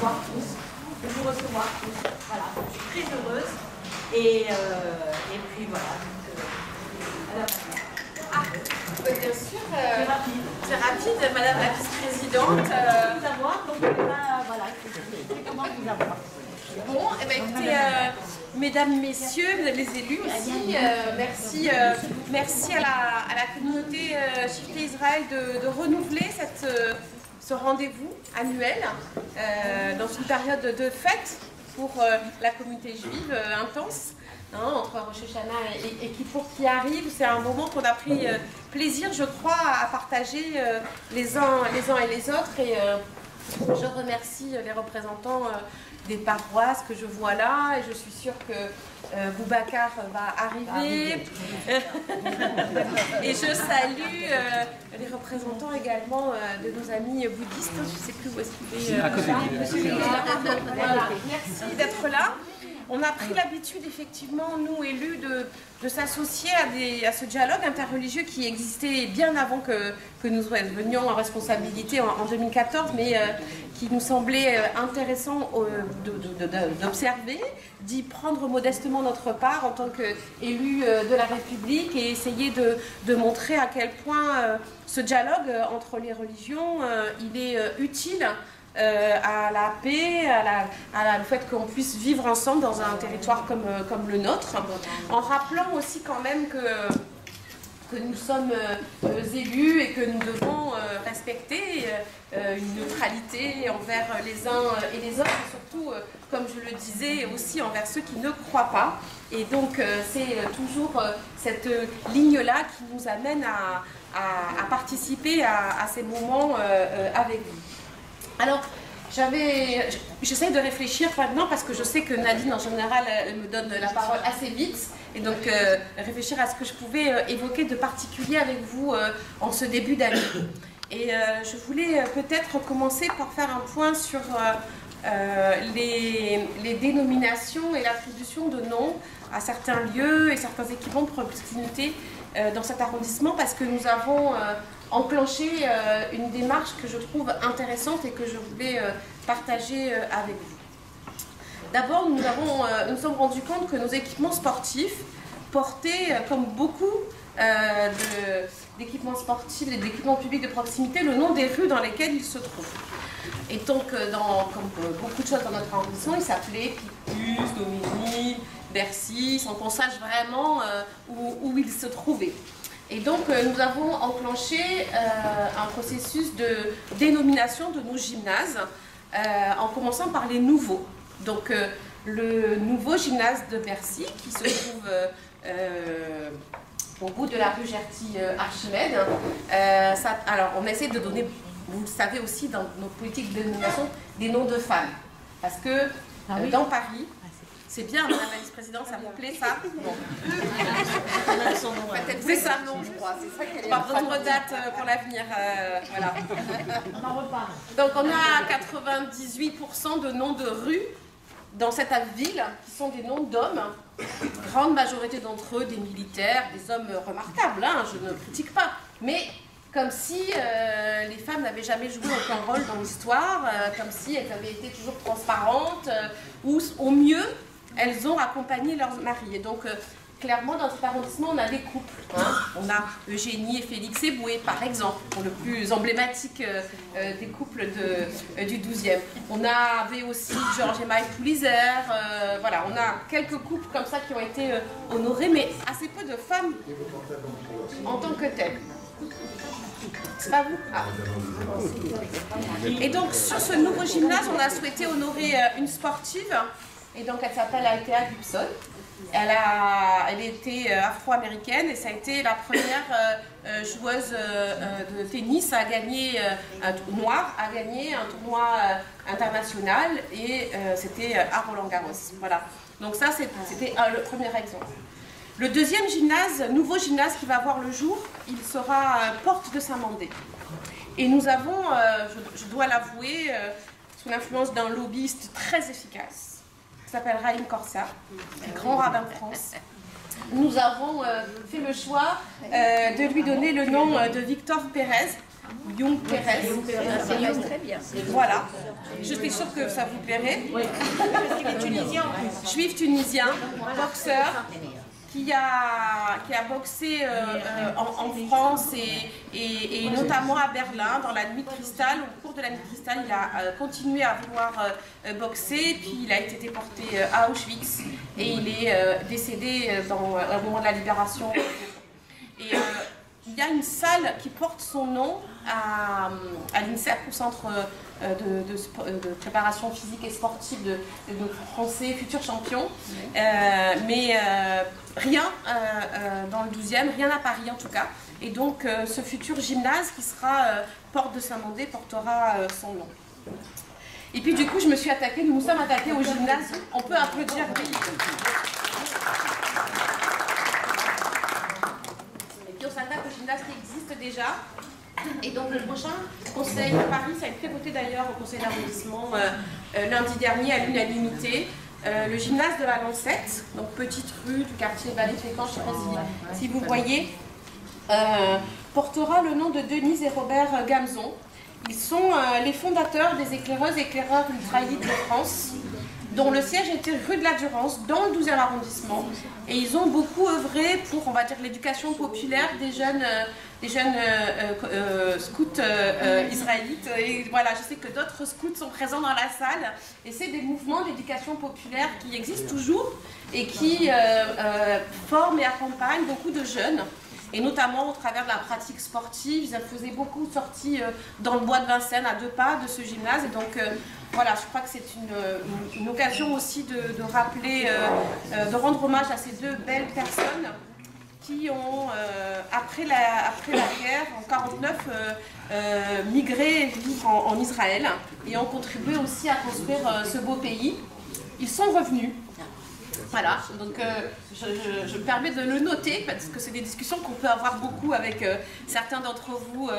revoir tous, de vous recevoir tous. Voilà, je suis très heureuse. Et puis voilà. Bien sûr, c'est rapide. C'est rapide, Madame la vice-présidente. Vous avoir, donc voilà, comment vous avoir. Bon, eh ben, écoutez, mesdames, messieurs, les élus aussi, merci à la communauté Shifté Israël de renouveler ce rendez-vous annuel dans une période de fête pour la communauté juive intense. Entre Rosh Hashanah et Kippour qui arrive, c'est un moment qu'on a pris plaisir, je crois, à partager les uns et les autres. Et je remercie les représentants des paroisses que je vois là, et je suis sûre que Boubacar va arriver. Et je salue les représentants également de nos amis bouddhistes. Je ne sais plus où est-ce qu'il est. Voilà. Merci d'être là. On a pris l'habitude, effectivement, nous élus, de s'associer à ce dialogue interreligieux qui existait bien avant que nous venions en responsabilité en 2014, mais qui nous semblait intéressant d'observer, d'y prendre modestement notre part en tant qu'élus de la République et essayer de montrer à quel point ce dialogue entre les religions, il est utile à la paix, au fait qu'on puisse vivre ensemble dans un territoire comme le nôtre, en rappelant aussi quand même que nous sommes élus et que nous devons respecter une neutralité envers les uns et les autres, et surtout, comme je le disais, aussi envers ceux qui ne croient pas. Et donc c'est toujours cette ligne-là qui nous amène à participer à ces moments avec vous. Alors, j'essaie de réfléchir maintenant parce que je sais que Nadine, en général, elle me donne la parole assez vite. Et donc, réfléchir à ce que je pouvais évoquer de particulier avec vous en ce début d'année. Et je voulais peut-être commencer par faire un point sur les dénominations et l'attribution de noms à certains lieux et certains équipements de proximité dans cet arrondissement, parce que nous avons enclenché une démarche que je trouve intéressante et que je voulais partager avec vous. D'abord, nous sommes rendus compte que nos équipements sportifs portaient, comme beaucoup d'équipements sportifs et d'équipements publics de proximité, le nom des rues dans lesquelles ils se trouvent. Et donc, comme beaucoup de choses dans notre arrondissement, ils s'appelaient Picpus, Dominique, Bercy, sans qu'on sache vraiment où ils se trouvaient. Et donc, nous avons enclenché un processus de dénomination de nos gymnases, en commençant par les nouveaux. Donc, le nouveau gymnase de Bercy, qui se trouve au bout de la rue Gerty-Archimède. Alors, on essaie de donner, vous le savez aussi, dans notre politique de dénomination, des noms de femmes. Parce que dans Paris, c'est bien, Madame la vice-présidente, ça vous plaît, ça? Bon. C'est ça, non, je crois. C'est ça qu'elle est. On va prendre date pour l'avenir. Voilà. On en reparle. Donc, on a 98% de noms de rues dans cette ville qui sont des noms d'hommes. Grande majorité d'entre eux, des militaires, des hommes remarquables, hein, je ne critique pas. Mais comme si les femmes n'avaient jamais joué aucun rôle dans l'histoire, comme si elles avaient été toujours transparentes, ou au mieux, elles ont accompagné leurs maris. Et donc, clairement, dans cet arrondissement, on a des couples. Hein. On a Eugénie et Félix Eboué, par exemple, pour le plus emblématique des couples du 12e. On avait aussi Georges et Maï Poulizer. Voilà, on a quelques couples comme ça qui ont été honorés, mais assez peu de femmes en tant que telles. C'est pas vous? Ah. Et donc, sur ce nouveau gymnase, on a souhaité honorer une sportive. Et donc, elle s'appelle Althea Gibson. Elle était afro-américaine et ça a été la première joueuse de tennis à gagner un tournoi international, et c'était à Roland-Garros. Voilà. Donc ça, c'était le premier exemple. Le deuxième gymnase, nouveau gymnase qui va voir le jour, il sera Porte de Saint-Mandé. Et nous avons, je dois l'avouer, sous l'influence d'un lobbyiste très efficace, qui s'appelle Raïm Corsa, grand rabbin de France. Nous avons fait le choix de lui donner le nom de Victor Pérez, Young Perez. Très bien. Voilà. Je suis sûre que ça vous plairait. Parce qu'il est tunisien en plus. Juif tunisien, boxeur, qui a boxé en France et notamment à Berlin, dans la Nuit de Cristal. Au cours de la Nuit de Cristal, il a continué à vouloir boxer, puis il a été déporté à Auschwitz et il est décédé au moment de la libération. Et il y a une salle qui porte son nom à l'INSEP, au centre de préparation physique et sportive de Français futurs champions. Mais rien dans le 12e, rien à Paris en tout cas. Et donc ce futur gymnase qui sera Porte de Saint-Mandé portera son nom. Et puis du coup, nous nous sommes attaqués au gymnase. On peut applaudir, oui. On s'attaque au gymnase qui existe déjà. Et donc le prochain conseil de Paris, ça a été voté d'ailleurs au conseil d'arrondissement lundi dernier à l'unanimité. Le gymnase de la Lancette, donc petite rue du quartier Vallée-Fécamp, je ne sais pas si vous voyez, portera le nom de Denise et Robert Gamzon. Ils sont les fondateurs des éclaireuses et éclaireurs ultra-élites de France, dont le siège était rue de la Durance, dans le 12e arrondissement. Et ils ont beaucoup œuvré pour, on va dire, l'éducation populaire des jeunes scouts israélites. Et voilà, je sais que d'autres scouts sont présents dans la salle. Et c'est des mouvements d'éducation populaire qui existent toujours et qui forment et accompagnent beaucoup de jeunes. Et notamment au travers de la pratique sportive, ils faisaient beaucoup de sorties dans le bois de Vincennes, à 2 pas de ce gymnase. Et donc voilà, je crois que c'est une occasion aussi de rappeler, de rendre hommage à ces 2 belles personnes qui ont, après la guerre, en 1949, migré vivre en Israël et ont contribué aussi à construire ce beau pays. Ils sont revenus. Voilà, donc je me permets de le noter parce que c'est des discussions qu'on peut avoir beaucoup avec certains d'entre vous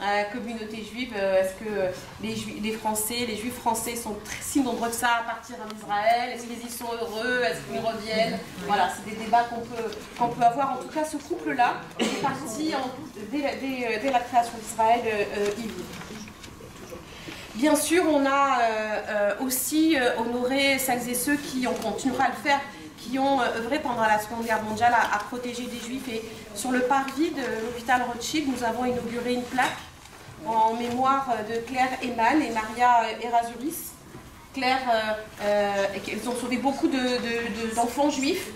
à la communauté juive. Est-ce que les juifs français sont si nombreux que ça à partir en Israël? Est-ce qu'ils y sont heureux? Est-ce qu'ils reviennent? Voilà, c'est des débats qu'on peut avoir. En tout cas, ce couple-là est parti dès la création d'Israël, il vit. Bien sûr, on a aussi honoré celles et ceux qui, on continuera à le faire, qui ont œuvré pendant la Seconde Guerre mondiale à protéger des Juifs. Et sur le parvis de l'hôpital Rothschild, nous avons inauguré une plaque en mémoire de Claire Eman et Maria Erasuris. Claire, elles ont sauvé beaucoup d'enfants juifs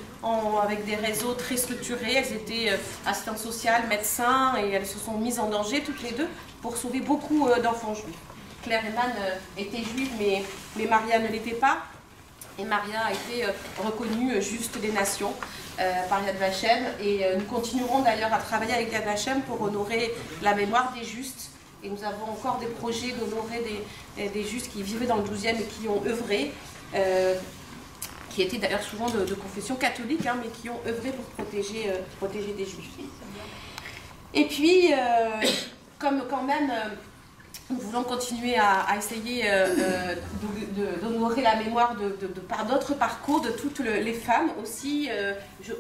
avec des réseaux très structurés. Elles étaient assistantes sociales, médecins, et elles se sont mises en danger toutes les deux pour sauver beaucoup d'enfants juifs. Claire Eman était juive, mais Maria ne l'était pas. Et Maria a été reconnue juste des nations par Yad Vashem. Et nous continuerons d'ailleurs à travailler avec Yad Vashem pour honorer la mémoire des justes. Et nous avons encore des projets d'honorer des justes qui vivaient dans le 12e et qui ont œuvré, qui étaient d'ailleurs souvent de confession catholique, hein, mais qui ont œuvré pour protéger des juifs. Et puis, comme quand même... nous voulons continuer à essayer d'honorer la mémoire par d'autres parcours de toutes les femmes aussi.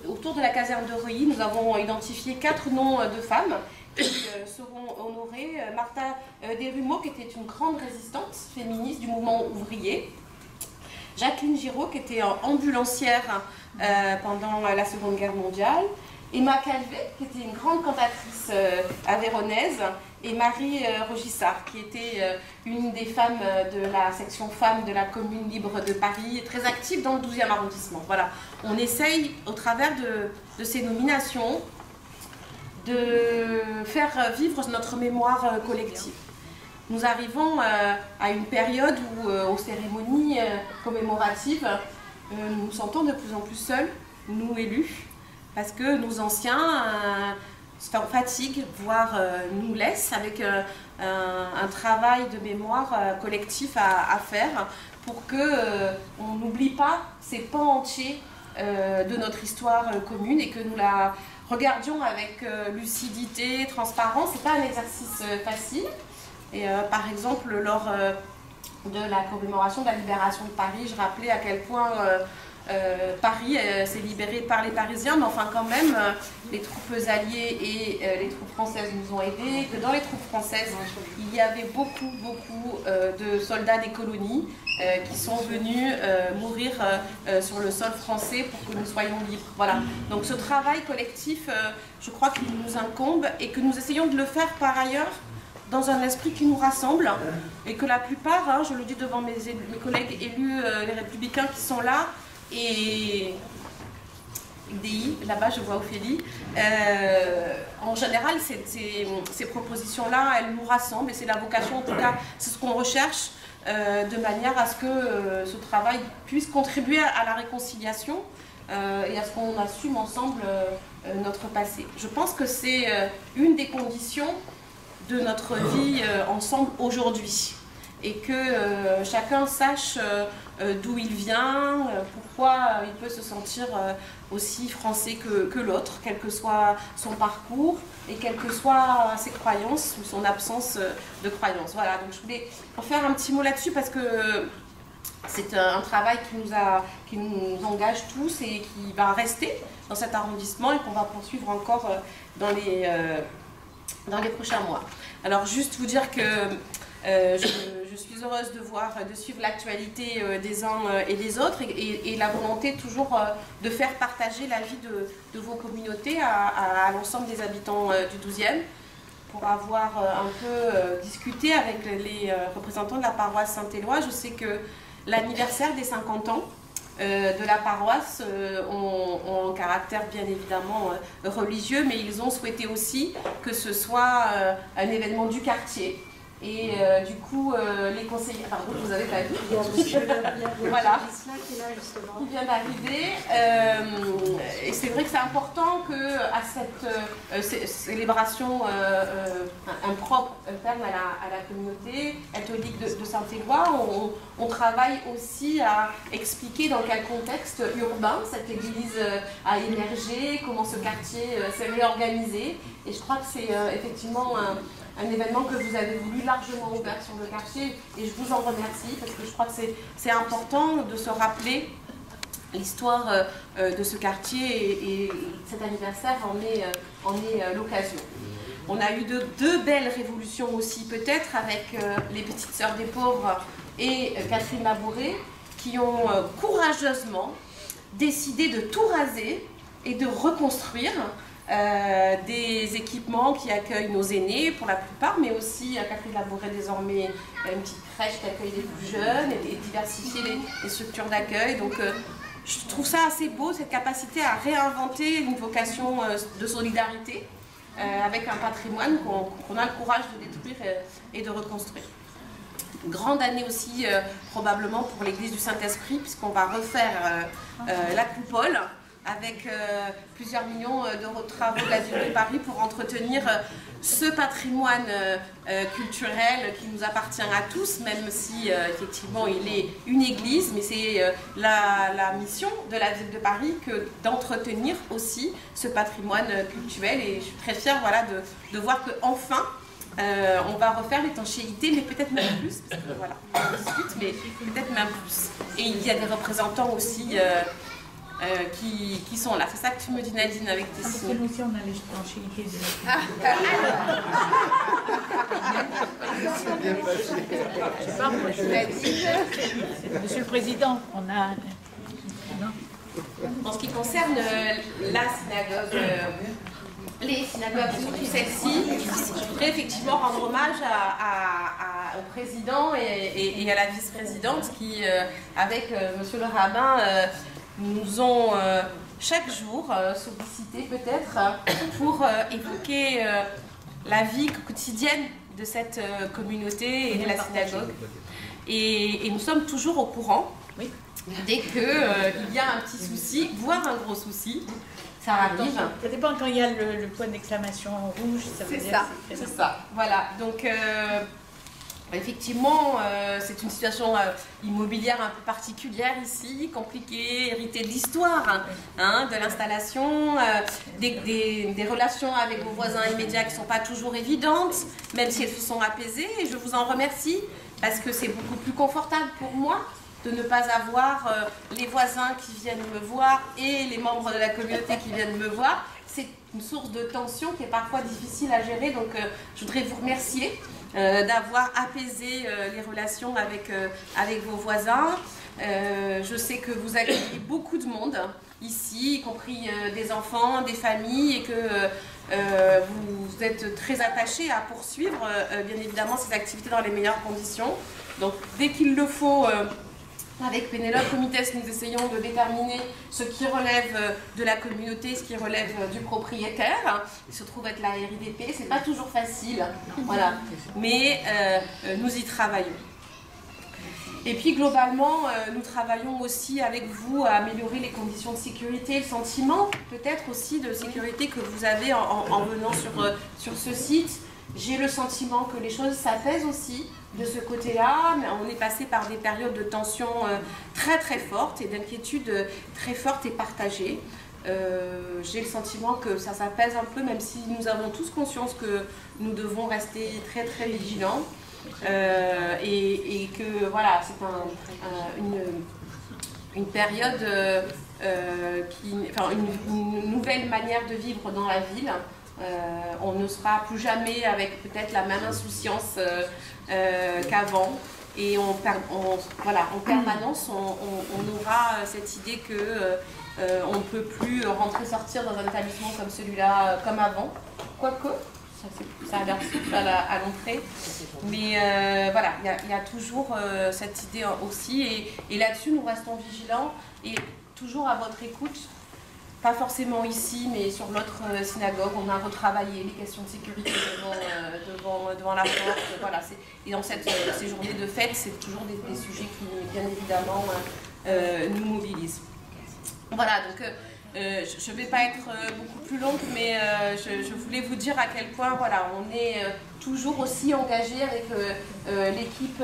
Autour de la caserne de Reuilly, nous avons identifié 4 noms de femmes qui seront honorées. Martha Desrumeaux, qui était une grande résistante féministe du mouvement ouvrier. Jacqueline Giraud, qui était ambulancière pendant la Seconde Guerre mondiale. Emma Calvet, qui était une grande cantatrice aveyronnaise, et Marie Rogissard, qui était une des femmes de la section femmes de la Commune libre de Paris, très active dans le 12e arrondissement. Voilà, on essaye, au travers de ces nominations, de faire vivre notre mémoire collective. Nous arrivons à une période où, aux cérémonies commémoratives, nous nous sentons de plus en plus seuls, nous élus, parce que nos anciens fatiguent, voire nous laissent avec un travail de mémoire collectif à faire pour qu'on n'oublie pas ces pans entiers de notre histoire commune et que nous la regardions avec lucidité, transparence. Ce n'est pas un exercice facile. Et par exemple, lors de la commémoration de la libération de Paris, je rappelais à quel point Paris s'est libéré par les Parisiens, mais enfin quand même, les troupes alliées et les troupes françaises nous ont aidés, que dans les troupes françaises, il y avait beaucoup de soldats des colonies qui sont venus mourir sur le sol français pour que nous soyons libres. Voilà. Donc ce travail collectif, je crois qu'il nous incombe et que nous essayons de le faire par ailleurs dans un esprit qui nous rassemble et que la plupart, hein, je le dis devant mes collègues élus, les républicains qui sont là, et DI, là-bas je vois Ophélie, en général ces propositions-là, elles nous rassemblent et c'est la vocation, en tout cas c'est ce qu'on recherche, de manière à ce que ce travail puisse contribuer à la réconciliation et à ce qu'on assume ensemble notre passé. Je pense que c'est une des conditions de notre vie ensemble aujourd'hui et que chacun sache d'où il vient, pourquoi il peut se sentir aussi français que l'autre, quel que soit son parcours et quelles que soient ses croyances ou son absence de croyances. Voilà, donc je voulais en faire un petit mot là-dessus parce que c'est un travail qui nous engage tous et qui va rester dans cet arrondissement et qu'on va poursuivre encore dans les prochains mois. Alors juste vous dire que je suis heureuse de suivre l'actualité des uns et des autres et la volonté toujours de faire partager la vie de vos communautés à l'ensemble des habitants du 12e pour avoir un peu discuté avec les représentants de la paroisse Saint-Éloi. Je sais que l'anniversaire des 50 ans de la paroisse ont un caractère bien évidemment religieux, mais ils ont souhaité aussi que ce soit un événement du quartier. Et du coup, les conseillers... Pardon, vous avez pas vu. Voilà. Qui vient d'arriver. Et c'est vrai que c'est important qu'à cette célébration impropre, interne à la communauté catholique de Saint-Éloi, on travaille aussi à expliquer dans quel contexte urbain cette église a émergé, comment ce quartier s'est réorganisé. Et je crois que c'est effectivement un événement que vous avez voulu largement ouvert sur le quartier et je vous en remercie parce que je crois que c'est important de se rappeler l'histoire de ce quartier et cet anniversaire en est l'occasion. On a eu deux belles révolutions aussi peut-être avec les Petites Sœurs des Pauvres et Catherine Labouré qui ont courageusement décidé de tout raser et de reconstruire des équipements qui accueillent nos aînés pour la plupart, mais aussi Catherine Labouré désormais une petite crèche qui accueille les plus jeunes et diversifier les structures d'accueil. Donc je trouve ça assez beau, cette capacité à réinventer une vocation de solidarité avec un patrimoine qu'on a le courage de détruire et de reconstruire. Grande année aussi probablement pour l'église du Saint-Esprit puisqu'on va refaire la coupole avec plusieurs millions d'euros de travaux de la ville de Paris pour entretenir ce patrimoine culturel qui nous appartient à tous, même si effectivement il est une église, mais c'est la mission de la ville de Paris que d'entretenir aussi ce patrimoine culturel et je suis très fière voilà, de voir qu'enfin on va refaire l'étanchéité, mais peut-être même plus, parce que voilà, on discute, mais peut-être même plus. Et il y a des représentants aussi qui sont là. C'est ça que tu me dis, Nadine, avec tes signes. Nous aussi, on a l'étanchéité de la Monsieur le Président, on a... Non. En ce qui concerne la synagogue, les synagogues, surtout celle-ci, je voudrais effectivement rendre hommage au président et à la vice-présidente qui, avec monsieur le rabbin, nous ont chaque jour sollicité peut-être pour évoquer la vie quotidienne de cette communauté et de la synagogue. Et nous sommes toujours au courant, oui, dès qu'il y a un petit souci, voire un gros souci. Ça arrive. Ça dépend quand il y a le point d'exclamation rouge. C'est ça, c'est ça. Voilà, donc effectivement, c'est une situation immobilière un peu particulière ici, compliquée, héritée de l'histoire, hein, de l'installation, des relations avec vos voisins immédiats qui ne sont pas toujours évidentes, même si elles se sont apaisées. Et je vous en remercie parce que c'est beaucoup plus confortable pour moi de ne pas avoir les voisins qui viennent me voir et les membres de la communauté qui viennent me voir. C'est une source de tension qui est parfois difficile à gérer, donc je voudrais vous remercier d'avoir apaisé les relations avec vos voisins. Je sais que vous accueillez beaucoup de monde ici, y compris des enfants, des familles, et que vous êtes très attachés à poursuivre bien évidemment ces activités dans les meilleures conditions. Donc dès qu'il le faut, avec Pénélope Comites, nous essayons de déterminer ce qui relève de la communauté, ce qui relève du propriétaire. Il se trouve être la RIDP, c'est pas toujours facile, voilà, mais nous y travaillons. Et puis globalement, nous travaillons aussi avec vous à améliorer les conditions de sécurité, le sentiment peut-être aussi de sécurité que vous avez en venant sur ce site. J'ai le sentiment que les choses s'apaisent aussi de ce côté-là. On est passé par des périodes de tension très très fortes et d'inquiétude très fortes et partagées. J'ai le sentiment que ça s'apaise un peu, même si nous avons tous conscience que nous devons rester très très vigilants. Et que voilà, c'est une période, une nouvelle manière de vivre dans la ville. On ne sera plus jamais avec peut-être la même insouciance qu'avant. Et en permanence, on aura cette idée qu'on ne peut plus rentrer-sortir dans un établissement comme celui-là, comme avant. Quoique, ça a l'air souple à l'entrée. Mais voilà, il y a toujours cette idée aussi. Et là-dessus, nous restons vigilants et toujours à votre écoute. Pas forcément ici, mais sur l'autre synagogue, on a retravaillé les questions de sécurité devant la porte. Voilà, et dans ces journées de fête, c'est toujours des sujets qui, bien évidemment, nous mobilisent. Voilà, donc je ne vais pas être beaucoup plus longue, mais je voulais vous dire à quel point voilà, on est toujours aussi engagé avec l'équipe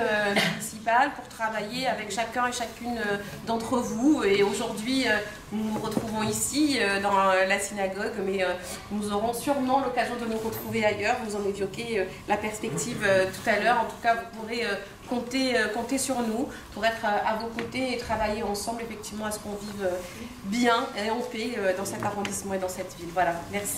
municipale pour travailler avec chacun et chacune d'entre vous. Et aujourd'hui, nous nous retrouvons ici dans la synagogue, mais nous aurons sûrement l'occasion de nous retrouver ailleurs. Vous en évoquez la perspective tout à l'heure. En tout cas, vous pourrez compter sur nous pour être à vos côtés et travailler ensemble effectivement à ce qu'on vive bien et en paix dans cet arrondissement et dans cette ville. Voilà, merci.